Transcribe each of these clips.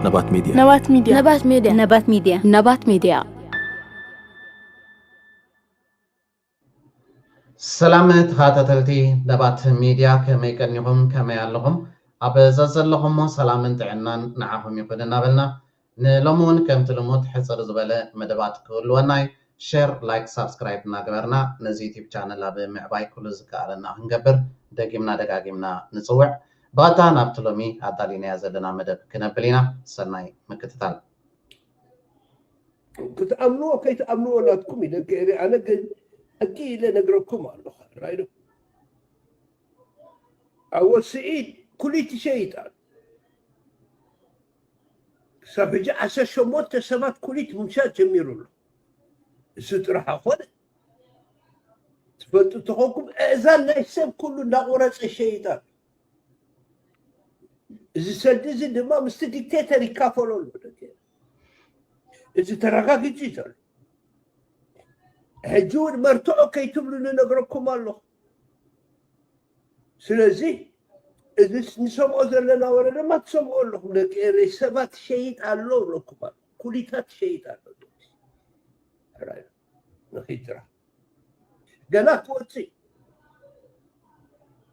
نبات ميديا. نبات ميديا. نبات ميديا. نبات ميديا. نبات ميديا. سلامت خاتتلتي نبات ميديا كما يكنيهم كما يالهم أبزازل لهم سلامت عنان نعهم يقولنا بلنا نلمون كم تلمود حصر زبالة مدبات كل وناي شير لايك سبسكرايب ناقبرنا نزيد يوتيوب channel أبي معباي كل زكالنا هنقبر دقيمنا نصوع باتا نابتلومي عدالينا يزدنا مدب كنبلينا سناي مكتتال كتأمنوا كي تأمنوا لا تكون أنا أكيد نقرأكم الله رايدو أول سعيد كلية شيطان سافجع أساس شموت سمات كلية منشات جميل الله سترح أخذ تفضلوا أذان لا يسمى كل نغورة الشيطان إذا سلدز إنما مستديكتاتر يكافلون إذا ترغاك جيتر هجون مرتعو كي تبلون نقرأكم الله سلازي إذا نسمعوا ذلنا ولا ما تسمعوا لهم لك رسمات شيء الله لكم كليتات شيء الله رايح نخيترا قالت واتي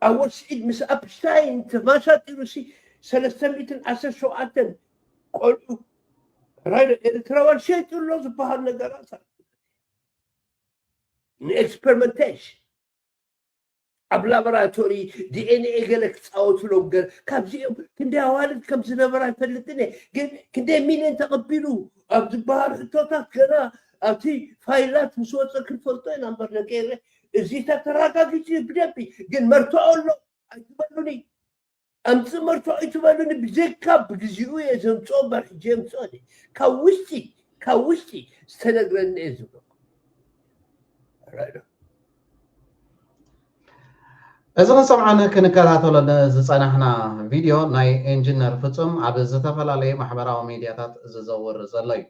أول شيء مس أبشتاين تماشات إلوسي سلسلة أساس شوعتن قالوا رايح إرتراوال شيء الله سبحان نقرأت experimentation أب لابراتوري دي إن إيه قالك تصاوت لهم قال كندي أوالد كم زنبرا فلتني كندي مين أنت قبلوا أب زبار توتات كنا أبتي فايلات مسوات كل فلتين أمبر نقيره زيتا تراقا كيجي بدبي قال مرتعوا له أتبلوني أنت مرتعوا أتبلوني بزيكا بجزيوية زمتوا برحجيم صادي كاوشتي استنقرن إزولو إذا سمعنا كنكاتو لنا زصنحنا فيديو ناي انجينير فصم عبد زتفلالي محبراو ميدياتات ززور زلي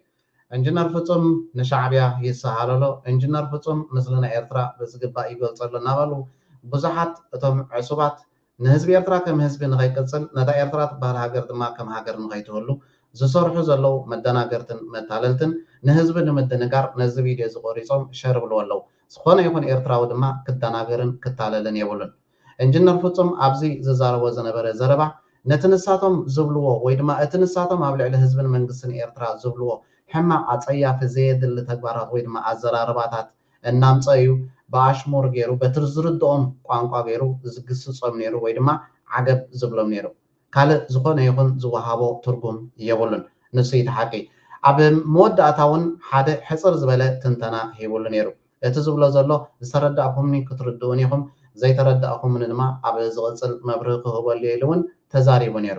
انجينير فصم نشعبيا يسهاللو انجينير فصم مثلنا إيرترا بزغبا يغلصلنا بالو بزحات اتم عصبات نهزب إيرترا كم هزب نغيقصل نتا إيرترا تبال هاجر دما كم هاجر نغيتولو زسرحو زلو مدناغرتن متاللتن نهزب نمدنغار نز فيديو زغوريصم شير بلولو سخونه يكون إيرتراو دما كدناغرن كتاللن يبولن انجينير فصم ابزي ززارو زنبره زربا نتنساتم زبلو ويدما اتنساتم ابلع لحزبن منغسن إيرترا زبلو حما عصياف زيدل تግባራት ويدما አዘራርባታት እናምፀዩ ባሽሙር ገይሩ በትርዝርዶም ቋንቋ ገይሩ ዝግስጾም ነይሩ ወይድማ ዓገብ ዝብሎም ነይሩ ካለ ዝኾነ ይኹን ዝወሃቦ ትርጉም የብሉን ንሱ ይተሓቂ ኣብ መወዳእታውን ሓደ ሕፅር ዝበለ ትንተና ሂቡሉ ነይሩ እቲ ዝብሎ ዘሎ ዝተረዳእኩምኒ ክትርድኡን ኢኹም ዘይተረዳእኩም ድማ ኣብ ዝቕፅል መብርህ ክህበሉ የለውን ተዛሪቡ ነይሩ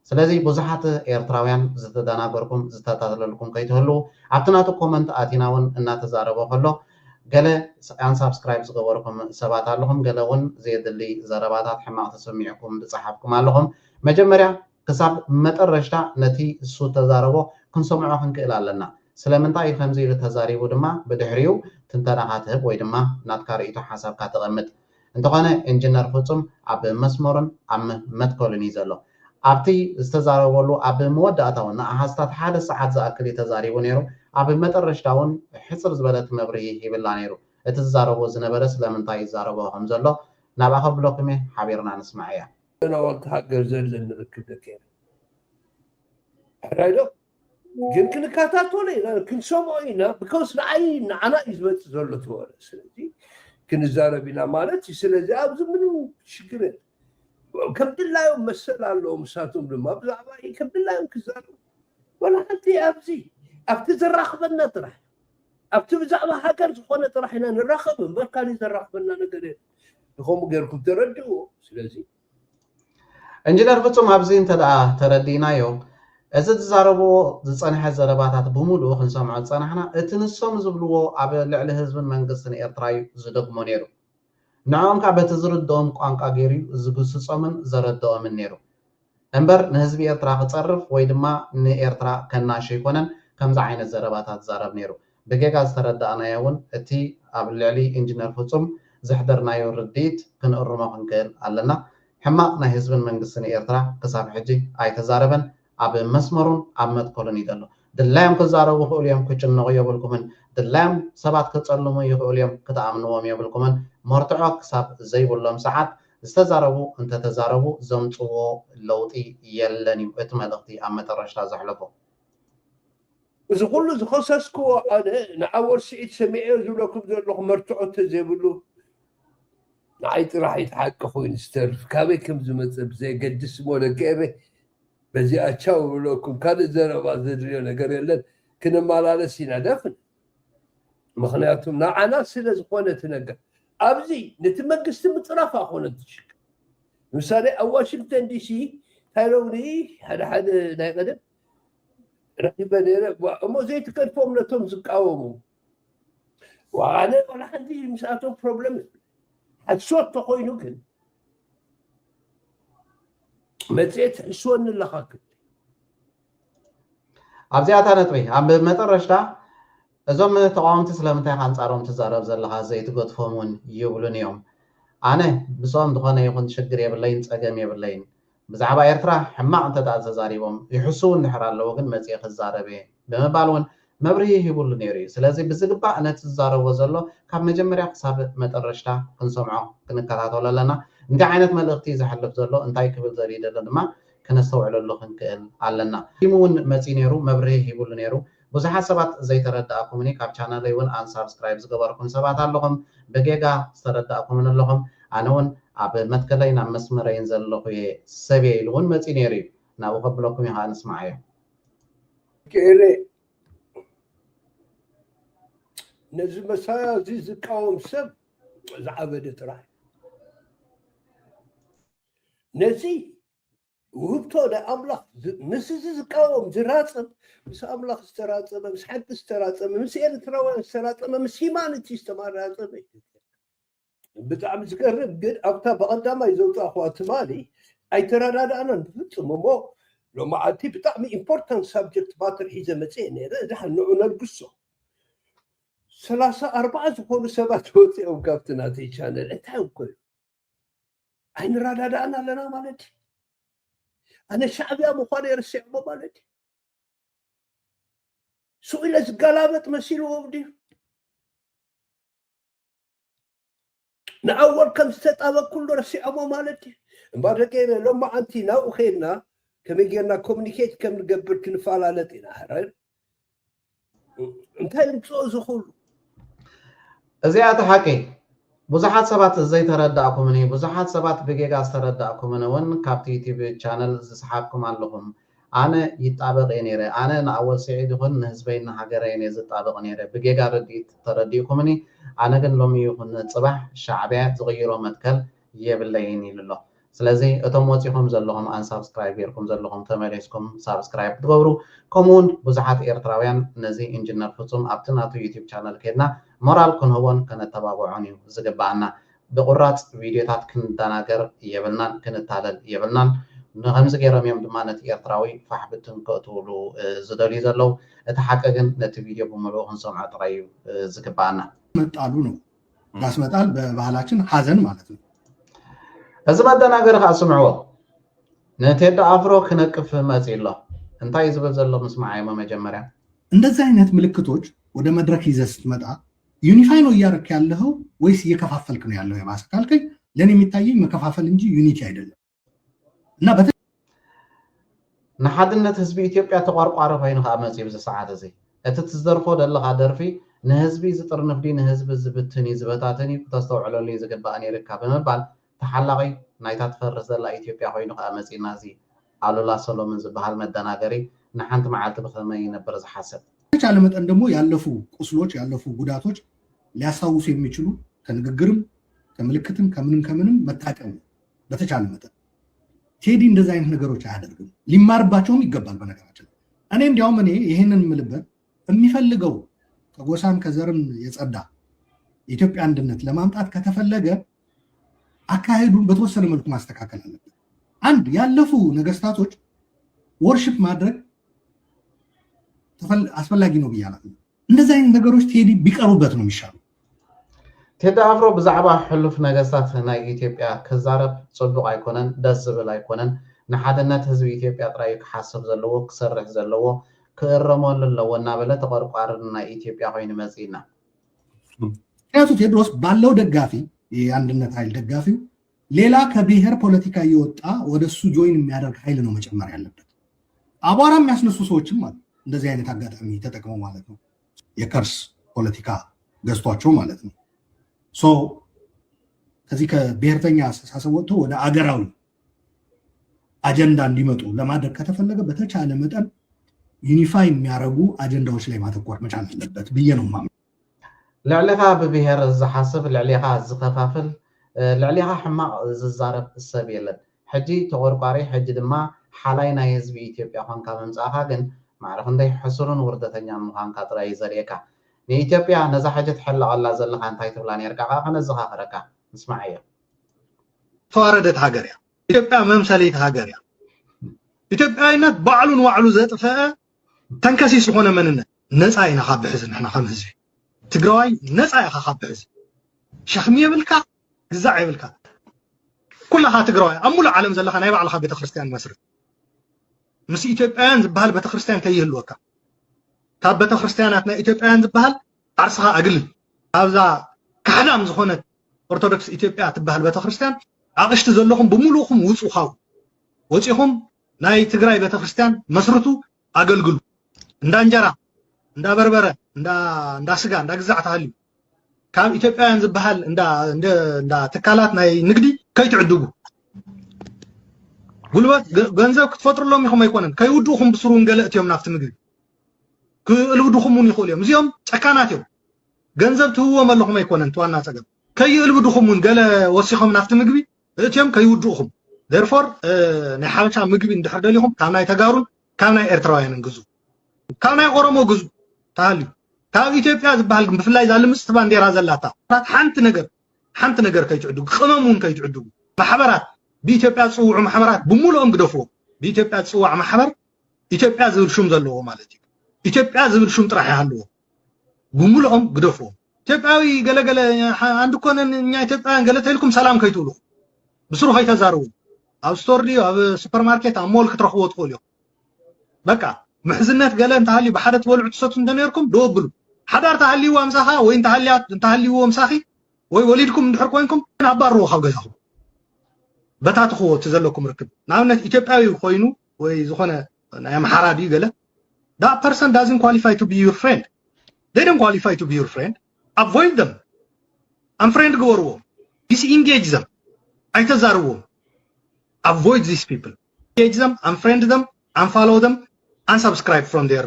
ስለዚ ብዙሓት ኤርትራውያን ዝተደናገርኩም ዝተታተለልኩም ከይትህሉ ኣብቲ ናቱ ኮመንት ኣቲናውን እናተዛረበ ከሎ ገለ ኣን ሳብስክራይብ ዝገበርኩም ሰባት ኣለኹም ገለ እውን ዘየድሊ ዘረባታት ሕማቕ ተሰሚዕኩም ዝፀሓፍኩም ኣለኹም መጀመርያ ክሳብ መጠረሽታ ነቲ እሱ ተዛረቦ ክንሰምዖ ክንክእል ኣለና ስለምንታይ ከምዚ ኢሉ ተዛሪቡ ድማ ብድሕሪኡ ትንተናኻ ትህብ ወይ ድማ ናትካ ርእይቶ ሓሳብካ ተቐምጥ እንተኾነ ኢንጂነር ፍጹም ኣብ መስመርን ኣብ መትከሉን እዩ ዘሎ ኣብቲ ዝተዛረበሉ ኣብ መወዳእታውን ንኣሃስታት ሓደ ሰዓት ዝኣክል ተዛሪቡ ነይሩ ኣብ መጠረሽታ እውን ሕፅር ዝበለት መብርሂ ሂብላ ነይሩ እቲ ዝዛረቦ ዝነበረ ስለምንታይ ይዛረቦ ከም ዘሎ ናብኣ ከብለኩም እየ ሓቢርና ንስማዕ እያ أنا وقت حقر زلن ركب دكين رايدو يمكن كاتاتولي كن سمعينا بكوس نعين أنا إثبات زلت ولا سلزي كن الزاربينا مالتي سلزي أبز منو شكرين كم دللا يوم مسألة لهم ساتهم لما بزعبا كم دللا يوم كزارو ولا حتى أبزي أفتز الرخبنا طرح أفتز بزعبا حقر زخونة طرحنا نرخب بركاني الرخبنا نقدر يخوم غيركم تردوا سلزي انجينير فصم ابزي انت تردينايو እዚ ተዛረቦ ዝጸንሐ ዘረባታት ብሙሉ ክንሰምዖ ጸናሕና እቲ ንሶም ዝብልዎ ኣብ ልዕሊ ህዝብን መንግስትን ኤርትራ ዝደግሞ ነይሩ ንዖም ካብ በቲ ዝርድኦም ቋንቋ ገይሩ ዝግስጾምን ዘረድኦምን ነይሩ እምበር ንህዝቢ ኤርትራ ክጸርፍ ወይ ድማ ንኤርትራ ከናሽ ይኮነን ከምዚ ዓይነት ዘረባታት ዛረብ ነይሩ ብጌጋ ዝተረዳእናዮ እውን እቲ ኣብ ልዕሊ ኢንጂነር ፍጹም ዝሕደርናዮ ርድኢት ክንእርሞ ክንክእል ኣለና ሕማቕ ናይ ህዝብን መንግስትን ኤርትራ ክሳብ ሕጂ ኣይተዛረበን أب مسمرون أمد كولوني دلهم كزارو خوليهم كتشنو يبلكمن دلهم سبات كتصلمو يخوليهم كتأمنوهم يبلكمن مرتعوك ساب زي بولهم ساعات استزاربو انت تزاربو زمطو لوطي يلني اتملقتي أمد الرشتا زحلفو إذا كله زخصصكو أنا نعور سعيد سميع زولكم زولكم مرتعو تزيبلو نعيت راح يتحقق أخوي نسترف كابي كم زمت زي قد اسمه كيبي بزي أتشاو لكم كان زربا زدريونا قريلن كنا مالا لسينا دفن مخنياتهم ناعنا سيلا زخوانا تنقى أبزي نتمقس مطرفة أخونا تشك مثالي واشنطن دي سي هايلوني هذا ناي قدم راح يبني ومو زي تكلفهم لتهم زقاومو وأنا ولا عندي مساعتهم بروبلم الصوت تقوينو كن متيت شون اللي خاك أبزياتا نتوي أب مترشتا أزوم تقاوم تسلم تاخان صارهم تزارب زلها زي تقول فهمون يقولون يوم أنا بصوم دخانة يكون شجر يبلين تأجم يبلين بزعبا يرترا حما أنت تعززاريبهم يحسون نحر الله وقن مزيق الزاربي بما بالون مبريه يقولون يري سلازي بزقبا أنا تزارب وزلو كم مجمريا حساب مترشتا كنسمعه كنكاتاتو لنا انت عينت ملغتي زحلف زلو انتاي كبل زريد لما كنستوعل اللو خنكال علنا يمون مزينيرو مبريه يقولون يرو بزحات سبات زي تردأكم مني كاب channel يون ان سبسكرايبز قباركم سبات اللهم بجيجا تردأكم من اللهم عنون عب متكلين عم مسمرين زلو سبي لون مزينيري نابو قبلكم يها نسمعيه كيري نزل مسايا زيز قوم سب زعبدت راح نزي وهبتو دا أملاخ مسز قوم زراصم مس أملاخ استراصم مس حد استراصم مس إيرتراوي استراصم مس هيمانيتي استمراصم بتعم زقرب قد أبتا بقدام يزوت أخوات مالي أي ترى أنا بفصل مو لو ما عتي بتعمي important subject باتر حيزة متين ده نوعنا القصة 3-4 زخون سبات وتي أو كابتنا تي channel أنت كل أين راد أنا لنا مالتي أنا شعبي أبو خالي رسع مالتي سئل زقلابة مسيلو بدي نأول كم ستة كله رسع مالتي بعد كده لما أنتي ناو خيرنا كم يجينا communicate كم نقبل كنفعلاتنا هراي انتهي نتصوص زيادة حكي بزحات سبات زي تردأكم مني بزحات سبات بجيجا تردأكم من ون كابتي تي في channel زسحابكم علىهم أنا يتابع نيره أنا نأول سعيد هون نسبين حجرين يتابع نيره بجيجا رديت ترديكم مني أنا كن لومي يكون صباح شعبيات تغيروا متكل يبليني لله سلازي أتوماتيكم زلهم أن سبسكرايب يركم زلهم تمارسكم سبسكرايب تغورو كومون بزحات إيرتراويان نزي إنجنر فصوم أبتناتو يوتيوب channel كنا مورال كن هون كنا تبابعوني زقبعنا بقرات فيديوهات كن تناقر يبلنا كن تعلل يبلنا نخمس غيرهم يوم دمانة إيرتراوي فحبتن كأتولو زدولي زلو اتحققن نت فيديو بملوهن سمع ترايو زقبعنا متعلونو راس متعل بحالاتين حزن مالتنا هذا ما تناقر خاسمعوا نتيد أفرو كنكف مازيلا انتي زبل زلو مسمعي ما مجمرة እንደዛ አይነት ምልክቶች ወደ መድረክ ይዘህ ስትመጣ ዩኒፋይ ነው እያረክ ያለው ወይስ እየከፋፈልክ ነው ያለው የባሰ ካልከኝ ለኔ የሚታየኝ መከፋፈል እንጂ ዩኒቲ አይደለም እና ንሓድነት ህዝቢ ኢትዮጵያ ተቋርቋረ ኮይኑ ከመጽ ይብዝ ሰዓት እዚ እቲ ትዝደርፎ ደለኻ ደርፊ ንህዝቢ ዝጥርንፍዲ ንህዝቢ ዝብትኒ ዝበታተኒ ተስተውዕለሉ ዝግባእ ነይርካ ብምባል ተሓላቂ ናይታ ትፈርስ ዘላ ኢትዮጵያ ኮይኑ ከመጽና እዚ አሉላ ሰሎሞን ዝበሃል መደናገሪ ንሓንቲ መዓልቲ ብኸመይ ነበር ዝሓስብ ተቻለ መጠን ደግሞ ያለፉ ቁስሎች ያለፉ ጉዳቶች ሊያስታውሱ የሚችሉ ከንግግርም ከምልክትም ከምንም መታቀም በተቻለ መጠን ቴዲ እንደዛ አይነት ነገሮች አያደርግም ሊማርባቸውም ይገባል በነገራችን እኔ እንዲያውም እኔ ይሄንን ምልበት የሚፈልገው ከጎሳም ከዘርም የጸዳ የኢትዮጵያ አንድነት ለማምጣት ከተፈለገ አካሄዱን በተወሰነ መልኩ ማስተካከል አለበት አንድ ያለፉ ነገስታቶች ወርሺፕ ማድረግ አስፈላጊ ነው ብያለሁ እንደዛ አይነት ነገሮች ቴዲ ቢቀሩበት ነው የሚሻለው ቴዲ አፍሮ ብዛዕባ ሕሉፍ ነገስታት ናይ ኢትዮጵያ ክዛረብ ጽቡቅ አይኮነን ደስ ዝብል አይኮነን ንሓድነት ህዝቢ ኢትዮጵያ ጥራይ ክሓስብ ዘለዎ ክሰርሕ ዘለዎ ክእረመሉ ኣለዎ እናበለ ተቆርቋርን ናይ ኢትዮጵያ ኮይኑ መጽኢና ምክንያቱ ቴድሮስ ባለው ደጋፊ የአንድነት ኃይል ደጋፊው ሌላ ከብሔር ፖለቲካ እየወጣ ወደሱ ጆይን የሚያደርግ ኃይል ነው መጨመር ያለበት። አቧራ የሚያስነሱ ሰዎችም አሉ እንደዚህ አይነት አጋጣሚ ተጠቅመው ማለት ነው የከርስ ፖለቲካ ገዝቷቸው ማለት ነው። ሶ ከዚህ ከብሔርተኛ አስተሳሰብ ወጥቶ ወደ አገራዊ አጀንዳ እንዲመጡ ለማድረግ ከተፈለገ በተቻለ መጠን ዩኒፋይ የሚያደርጉ አጀንዳዎች ላይ ማተኮር መቻል አለበት ብዬ ነው ማምነው። ልዕሊኻ ብብሔር ዝሓስብ ልዕሊኻ ዝኸፋፍል ልዕሊኻ ሕማቕ ዝዛረብ ሰብ የለን። ሕጂ ተቆርቋሪ ሕጂ ድማ ሓላይ ናይ ህዝቢ ኢትዮጵያ ኮንካ ምምፃእኻ ግን ማዕረፍ እንታይ ሕሱርን ውርደተኛ ምዃንካ ጥራይ ዘርእየካ። ንኢትዮጵያ ነዛ ሕጂ ትሕልቐላ ዘለኻ እንታይ ትብላ ነርካ ከነዘኻኽረካ ንስማዕ እያ። ተዋረደት ሃገር እያ ኢትዮጵያ፣ መምሰለይት ሃገር እያ። ኢትዮጵያዊነት ባዕሉን ዋዕሉ ዘጥፈአ ተንከሲስ ዝኾነ መንነት ነፃ ኢና ካብ ብሕዝ ንሕና ከም ህዝቢ ትግራዋይ ነፃ ኢኻ ካብ ብሕዝ ሸኽሚ የብልካ ግዛዕ የብልካ ኩላኻ ትግራዋይ ኣብ ሙሉእ ዓለም ዘለኻ ናይ ባዕልኻ ቤተክርስትያን መስርት ምስ ኢትዮጵያውያን ዝበሃል ቤተክርስትያን ከይህልወካ ካብ ቤተክርስትያናት ናይ ኢትዮጵያውያን ዝበሃል ዓርስኻ ኣግልል ኣብዛ ካሕዳም ዝኾነት ኦርቶዶክስ ኢትዮጵያ ትበሃል ቤተክርስትያን ኣቕሽቲ ዘለኹም ብምሉእኹም ውፁ ካው ወፂኹም ናይ ትግራይ ቤተክርስትያን መስርቱ ኣገልግሉ እንዳ እንጀራ እንዳ በርበረ እንዳ ስጋ እንዳ ግዛዕ ተሃልዩ ካብ ኢትዮጵያውያን ዝበሃል እንዳ ትካላት ናይ ንግዲ ከይትዕድጉ ጉልበት ገንዘብ ክትፈጥሩሎም ኢኹም ኣይኮነን ከይውድኹም ብስሩን ገለ እትዮም ናፍቲ ምግቢ ክእልውድኹም እውን ይኽእሉ እዮም። እዚኦም ጨካናት እዮም። ገንዘብ ትህብዎም ኣለኹም ኣይኮነን ትዋና ፀገም ከይእልውድኹም እውን ገለ ወሲኾም ናፍቲ ምግቢ እትዮም ከይውድኹም therefore ናይ ሓበሻ ምግቢ እንድሕር ደሊኹም ካብ ናይ ተጋሩን ካብ ናይ ኤርትራውያንን ግዙ ካብ ናይ ኦሮሞ ግዙ ተሃልዩ ካብ ኢትዮጵያ ዝበሃል ግን ብፍላይ ዛልምስ ባንዴራ ዘላታ ሓንቲ ነገር ከይትዕድጉ ቅመም እውን ከይትዕድጉ ማሕበራት በኢትዮጵያ ዝፅውዑ ማሕበራት ብምሉኦም ግደፍዎ በኢትዮጵያ ዝፅዋዕ ማሕበር ኢትዮጵያ ዝብል ሹም ዘለዎ ማለት እዩ ኢትዮጵያ ዝብል ሹም ጥራሕ ይሃልዎ ብምሉኦም ግደፍዎ ኢትዮጵያዊ ገለገለ አንድ ኮነን እኛ ኢትዮጵያውያን ገለ ተልኩም ሰላም ከይትብሉ ብስሩ ከይተዛርቡ ኣብ ስቶር ድዩ ኣብ ሱፐርማርኬት ኣብ ሞል ክትረኽቦ ትኽእሉ እዮም። በቃ ምሕዝነት ገለ እንተሃልዩ ብሓደ ትበልዑ ትሰቱ እንደነርኩም ደወብሉ ሓዳር ተሃልይዎ ኣምሳኻ ወይ እንተሃልይዎ ምሳኺ ወይ ወሊድኩም እንድሕር ኮይንኩም ኣባርዎ ካብ ገዛኹም በታትኽዎ እቲ ዘለኩም ርክብ ንኣብነት ኢትዮጵያዊ ኮይኑ ወይ ዝኾነ ናይ ኣምሓራ ድዩ ገለ that person doesn't qualify to be your friend. They don't qualify to be your friend. Avoid them. Unfriend ግበርዎ disengage them. ኣይተዛርብዎም avoid these people. Engage them, unfriend them, unfollow them, unsubscribe from their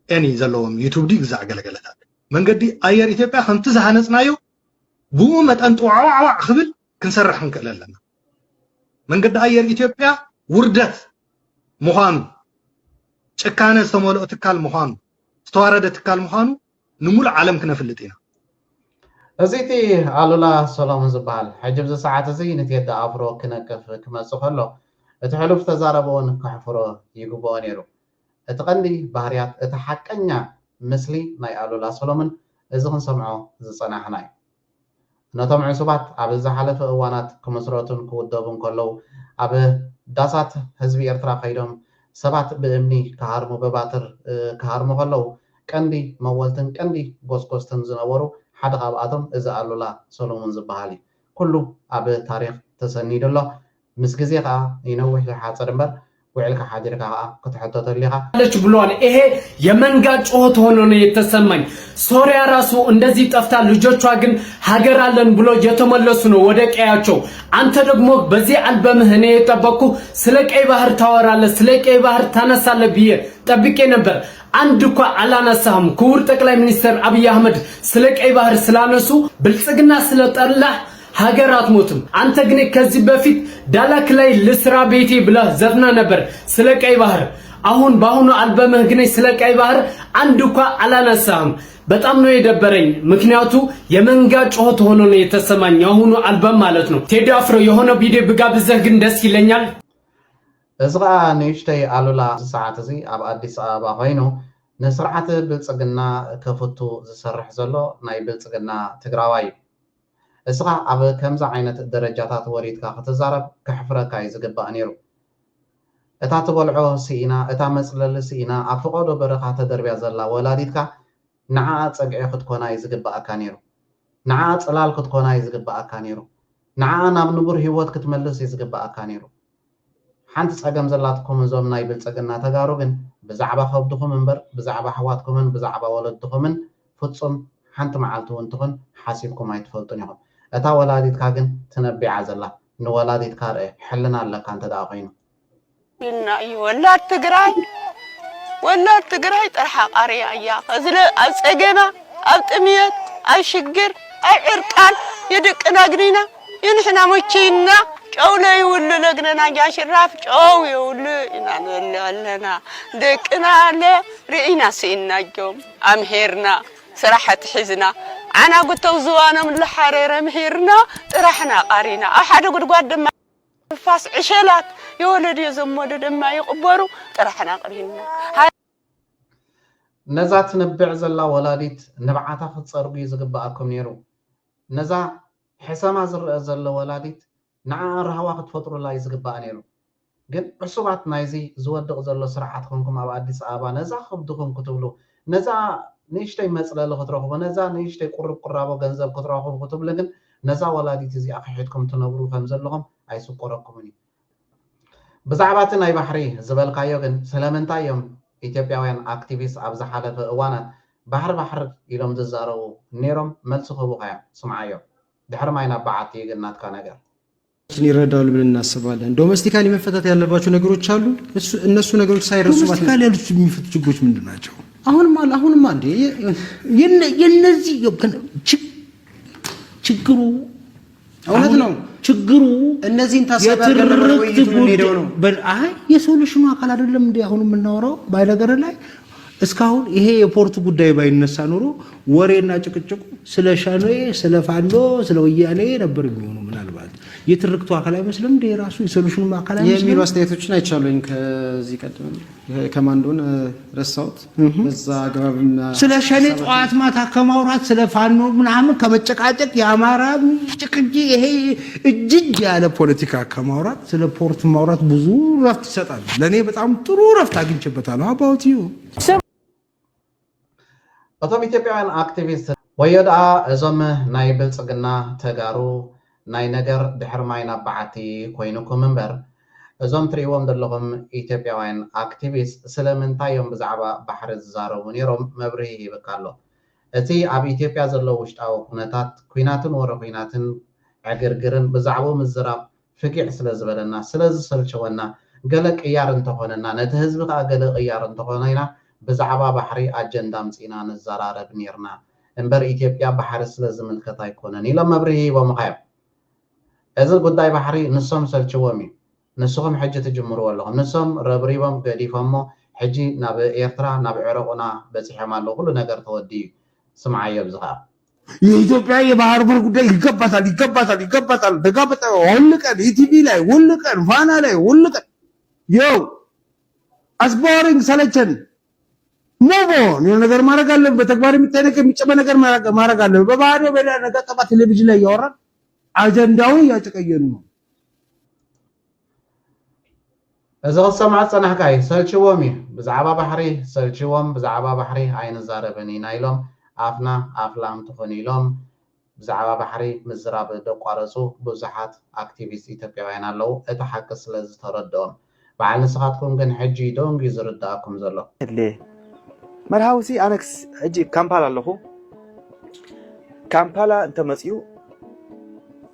any ዘለዎም ዩቲዩብ ዲ ግዛዕ ገለገለታት መንገዲ ኣየር ኢትዮጵያ ከምቲ ዝሃነፅናዮ ብኡ መጠን ጥዋዕዋዕ ክብል ክንሰርሕ ንክእል ኣለና። መንገዲ ኣየር ኢትዮጵያ ውርደት ምዃኑ ጭካነ ዝተመልኦ ትካል ምዃኑ ዝተዋረደ ትካል ምዃኑ ንሙሉእ ዓለም ክነፍልጥ ኢና። እዚቲ ኣሉላ ሰሎሞን ዝበሃል ሕጂ ብዚ ሰዓት እዚ ንቴዲ ኣፍሮ ክነቅፍ ክመፅእ ከሎ እቲ ሕሉፍ ተዛረበውን ከሕፍሮ ይግብኦ ነይሩ። እቲ ቀንዲ ባህርያት እቲ ሓቀኛ ምስሊ ናይ ኣሉላ ሰሎሞን እዚ ክንሰምዖ ዝፀናሕና እዩ። ነቶም ዕሱባት ኣብ ዝሓለፈ እዋናት ክምስረቱን ክውደቡን ከለዉ ኣብ ዳሳት ህዝቢ ኤርትራ ከይዶም ሰባት ብእምኒ ክሃርሙ በባትር ክሃርሙ ከለዉ ቀንዲ መወልትን ቀንዲ ጎስጎስትን ዝነበሩ ሓደ ካብኣቶም እዚ ኣሉላ ሰሎሞን ዝበሃል እዩ። ኩሉ ኣብ ታሪክ ተሰኒዱ ኣሎ። ምስ ግዜ ከዓ ይነውሕ ይሓፀር እምበር ውዕልካ ሓዲርካ ከዓ ክትሕተተሉ ኢኻ አለች ብሏል። ይሄ የመንጋ ጩኸት ሆኖ ነው የተሰማኝ። ሶሪያ ራሱ እንደዚህ ጠፍታ ልጆቿ ግን ሀገር አለን ብሎ እየተመለሱ ነው ወደ ቀያቸው። አንተ ደግሞ በዚህ አልበምህ እኔ የጠበቅኩ ስለ ቀይ ባህር ታወራለህ፣ ስለ ቀይ ባህር ታነሳለህ ብዬ ጠብቄ ነበር። አንድ እኮ አላነሳህም። ክቡር ጠቅላይ ሚኒስትር አብይ አህመድ ስለ ቀይ ባህር ስላነሱ ብልጽግና ስለጠላህ ሀገር አትሞትም። አንተ ግን ከዚህ በፊት ዳላክ ላይ ልስራ ቤቴ ብለህ ዘፍና ነበር ስለ ቀይ ባህር። አሁን በአሁኑ አልበምህ ግን ስለ ቀይ ባህር አንድ እኮ አላነሳህም። በጣም ነው የደበረኝ። ምክንያቱ የመንጋ ጩኸት ሆኖ ነው የተሰማኝ አሁኑ አልበም ማለት ነው። ቴዲ አፍሮ የሆነ ቪዲዮ ብጋብዘህ ግን ደስ ይለኛል። እዚ ከዓ ንእሽተይ ኣሉላ ሰዓት እዚ ኣብ ኣዲስ ኣበባ ኮይኑ ንስርዓት ብልፅግና ከፍቱ ዝሰርሕ ዘሎ ናይ ብልፅግና ትግራዋይ እዩ። እስኻ ኣብ ከምዚ ዓይነት ደረጃታት ወሪድካ ክትዛረብ ክሕፍረካ እዩ ዝግባእ ነይሩ። اتا تبلعو سينا اتا مصلل سينا افقدو برخه تدربيا زلا ولاديتكا نعا صقعي خدكونا يزغبا كانيرو نعا صلال خدكونا يزغبا كانيرو نعا ناب نبر هيوت كتملس يزغبا كانيرو حنت صقم زلاتكم زوم ناي بلصقنا تغارو ግን بزعبا خبدكم منبر بزعبا حواتكم بزعبا ولدكم فصم حنت معالتو انتكم حاسبكم ايتفلطن يخم اتا ولاديتكا ግን تنبيع زلا نولاديتكا حلنا لك انت داقينو إننا ولاد تجراي طرحة قرية يا فزل أسجنا أبتميت أشجر أعرقان يدقنا جرينا ينحنا مشينا أولي يقول لجنا جاش الرافج أو يقول لنا دقنا له رئينا سينا يوم أمهرنا صراحة حزنا أنا قلت وزوانا من الحريرة مهرنا طرحنا قرينا أحد قد قدم فاس عشلات يولد يزمود دما يقبروا طرحنا قرينا نزات نبع زلا ولاديت نبعاتا ختصربو يزغباكم نيرو نزا حسما زل ولاديت نعا رهوا خطفطرو لا يزغبا نيرو ግን ዕሱባት ናይዚ ዝወድቕ ዘሎ ስርዓት ኮንኩም ኣብ ኣዲስ ኣበባ ነዛ ክብድኩም ክትብሉ ነዛ ንእሽተይ መፅለሊ ክትረኽቡ ነዛ ንእሽተይ ቁርብ ቁራቦ ገንዘብ ክትረኽቡ ክትብሉ ግን ነዛ ወላዲት እዚኣ ክሒድኩም ትነብሩ ከም ዘለኹም ኣይስቆረኩምን እዩ ብዛዕባ እቲ ናይ ባሕሪ ዝበልካዮ ግን ስለምንታይ እዮም ኢትዮጵያውያን ኣክቲቪስት ኣብ ዝሓለፈ እዋናት ባሕር ኢሎም ዝዛረቡ ነይሮም መልሲ ክህቡካ ስምዓዮ ድሕሪ ማይና በዓቲ ይግናትካ ነገር ይረዳሉ ብለን እናስባለን። ዶሜስቲካሊ መፈታት ያለባቸው ነገሮች አሉ። እነሱ ነገሮች ሳይረሱ ዶሜስቲካሊ ያሉት የሚፈቱ ችግሮች ምንድን ናቸው? አሁንም አንዴ የነዚህ ችግሩ እውነት ነው። ችግሩ እነዚህን ታሳቢ ያደረገው ነው ነው። አይ የሶሉሽኑ አካል አይደለም እንዴ አሁን የምናወራው ባይነገር ላይ እስካሁን ይሄ የፖርቱ ጉዳይ ባይነሳ ኖሮ ወሬና ጭቅጭቁ ስለ ሻኖ ስለ ፋኖ ስለ ወያኔ ነበር የሚሆነው። ምናልባት የትርክቱ አካል አይመስልም እንደ ራሱ የሶሉሽኑ አካል አይመስልም የሚሉ አስተያየቶችን አይቻለኝ። ከዚህ ቀደም ከማንዶን ረሳውት በዛ አግባብና ስለ ሻኔ ጧት ማታ ከማውራት ስለ ፋኖ ምናምን ከመጨቃጨቅ የአማራ ጭቅጭቅ ይሄ እጅግ ያለ ፖለቲካ ከማውራት ስለ ፖርት ማውራት ብዙ ረፍት ይሰጣል። ለኔ በጣም ጥሩ ረፍት አግኝቼበታለሁ። አባውት ዩ እቶም ኢትዮጵያውያን አክቲቪስት ወየዳ እዞም ናይ ብልጽግና ተጋሩ ናይ ነገር ድሕር ማይ ናብ በዓቲ ኮይኑኩም እምበር እዞም ትሪእዎም ዘለኹም ኢትዮጵያውያን አክቲቪስት ስለምንታይ እዮም ብዛዕባ ባሕሪ ዝዛረቡ ነይሮም መብርሂ ይብካ ኣሎ። እቲ ኣብ ኢትዮጵያ ዘሎ ውሽጣዊ ኩነታት ኩናትን ወረ ኩናትን ዕግርግርን ብዛዕባ ምዝራብ ፍቂዕ ስለ ዝበለና ስለ ዝሰልቸወና ገለ ቅያር እንተኾነና ነቲ ህዝቢ ከዓ ገለ ቅያር እንተኾነ ኢና ብዛዕባ ባሕሪ ኣጀንዳ ምፂና ንዘራረብ ነርና እምበር ኢትዮጵያ ባሕሪ ስለ ዝምልከት ኣይኮነን ኢሎም መብርሂ ሂቦም ኻዮም። እዚ ጉዳይ ባሕሪ ንሶም ሰልችዎም እዩ። ንስኹም ሕጂ ትጅምርዎ ኣለኹም። ንሶም ረብሪቦም ገዲፎሞ ሕጂ ናብ ኤርትራ ናብ ዕረቁና በፂሖም ኣለዉ። ኩሉ ነገር ተወዲ እዩ። ስምዓዮ ብዚ ከዓ የኢትዮጵያ የባህር በር ጉዳይ ይገባታል ተጋበጠ ሁሉ ቀን ኢቲቪ ላይ ሁሉ ቀን ፋና ላይ ሁሉ ቀን የው አስቦሪንግ ሰለቸን ሞቦን የሆነ ነገር ማድረግ አለብን። በተግባር የሚታይ ነገር የሚጨበ ነገር ማድረግ አለብን። በባህሪው በሌላ ነገር ጠባ ቴሌቪዥን ላይ ያወራል አጀንዳው ያጨቀየን ነው። እዚ ክሰምዐ ፀናሕካይ ሰልችዎም እዩ። ብዛዕባ ባሕሪ ሰልችዎም ብዛዕባ ባሕሪ ኣይንዛረብን ኢና ኢሎም ኣፍና ኣፍላም ትኾኑ ኢሎም ብዛዕባ ባሕሪ ምዝራብ ደቋረፁ ብዙሓት ኣክቲቪስት ኢትዮጵያውያን ኣለዉ። እቲ ሓቂ ስለ ዝተረድኦም በዓል ንስኻትኩም ግን ሕጂ ደንጊ ዝርዳእኩም ዘሎ መርሃውሲ ኣነክስ ሕጂ ካምፓላ ኣለኹ። ካምፓላ እንተመፅኡ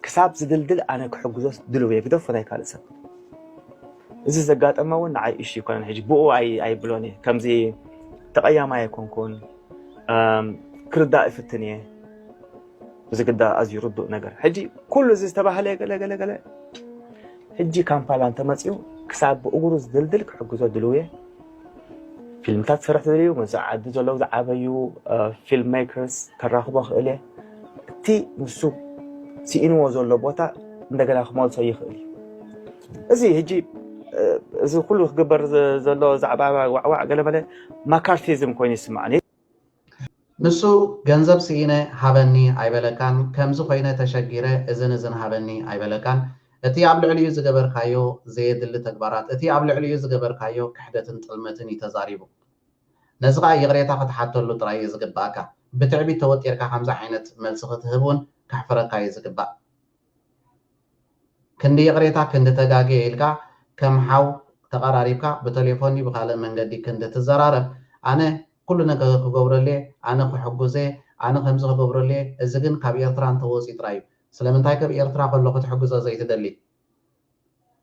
ክሳብ ዝድልድል ኣነ ክሕግዞስ ድልው እየ ክደፍር ኣይካልእ ሰብ እዚ ዘጋጠመ እውን ንዓይ እሺ ይኮነን። ሕጂ ብኡ ኣይብሎን እየ ከምዚ ተቐያማ ኣይኮንኩን ክርዳእ ይፍትን እየ ብዝግዳእ ኣዝዩ ርዱእ ነገር ሕጂ ኩሉ እዚ ዝተባህለ ገለገለገለ ሕጂ ካምፓላ እንተመፅኡ ክሳብ ብእግሩ ዝድልድል ክሕግዞ ድልው እየ። ፊልምታት ስራሕ ዝደልዩ መዛዓዲ ዘለዉ ዝዓበዩ ፊልም ሜከርስ ከራኽቦ ክእል እየ። እቲ ንሱ ሲኢንዎ ዘሎ ቦታ እንደገና ክመልሶ ይኽእል እዩ። እዚ ሕጂ እዚ ኩሉ ክግበር ዘሎ ዛዕባ ዋዕዋዕ ገለመለ ማካርቲዝም ኮይኑ ይስማዕኒ። ንሱ ገንዘብ ሲኢነ ሃበኒ ኣይበለካን ከምዚ ኮይነ ተሸጊረ እዝን ሃበኒ ኣይበለካን أتي قبل عليه زجبر كايو زيد اللي تكبرات أتي قبل عليه زجبر كايو كحدة طلمتني تزاريبو نزغا يغريتا فتحاتو له تراي زجباكا بتعبي توتيركا 5 عينت ملسخت هبون كحفرة كاي زجبا كندي يغريتا كند تجاجي إلكا كم حاو تقراريبكا بتليفوني بخالق من قدي كند تزرارب أنا كل نجا كجورلي أنا كحجوزي أنا خمسة كجورلي الزجن كبير تران توصي ترايب سلامن تايك بإيرترا كله كتحجوزا زي تدلي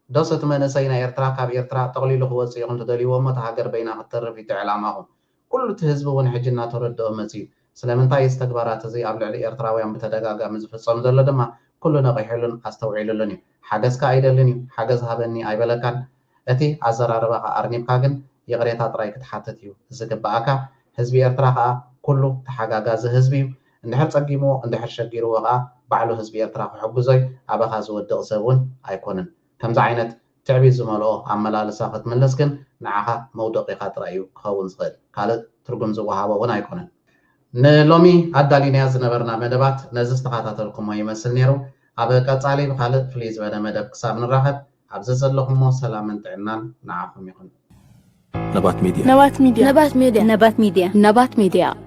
دوست من سينا إيرترا كبإيرترا تقليل هو سيقوم تدلي وما تهاجر بين أخطر في تعلامهم كل تهزب ونحجنا ترد أمزي سلامن تاي استكبارات زي قبل على إيرترا ويوم بتدقاقا مزف الصمد لدما كلنا غيحلن أستوعيل لني حاجز كايد لني حاجز هابني أي بلكان أتي عزر أربعة أرنيب كاجن يغريتا ترايك تحتتيو زكباكا حزب إيرترا كله تحقاقا زهزبي اندحر تقيمو اندحر شقيرو وقا بعلو حزب إيرترا حقوزي أبخا زودق سبون أيكونن كمز عينت تعبي زمالو عمالا لساقت من لسكن نعاها مودقيقات رأيو خاون صغير قالت ترقم زوهابا ون أيكونن نلومي أداليني زنبرنا مدبات نزس تقاطات لكم ويمثل نيرو أبقى تعالي بخالت فليز بدا مدب كساب نراحب عبزز لكم سلام انتعنان نعاكم يكون نبات ميديا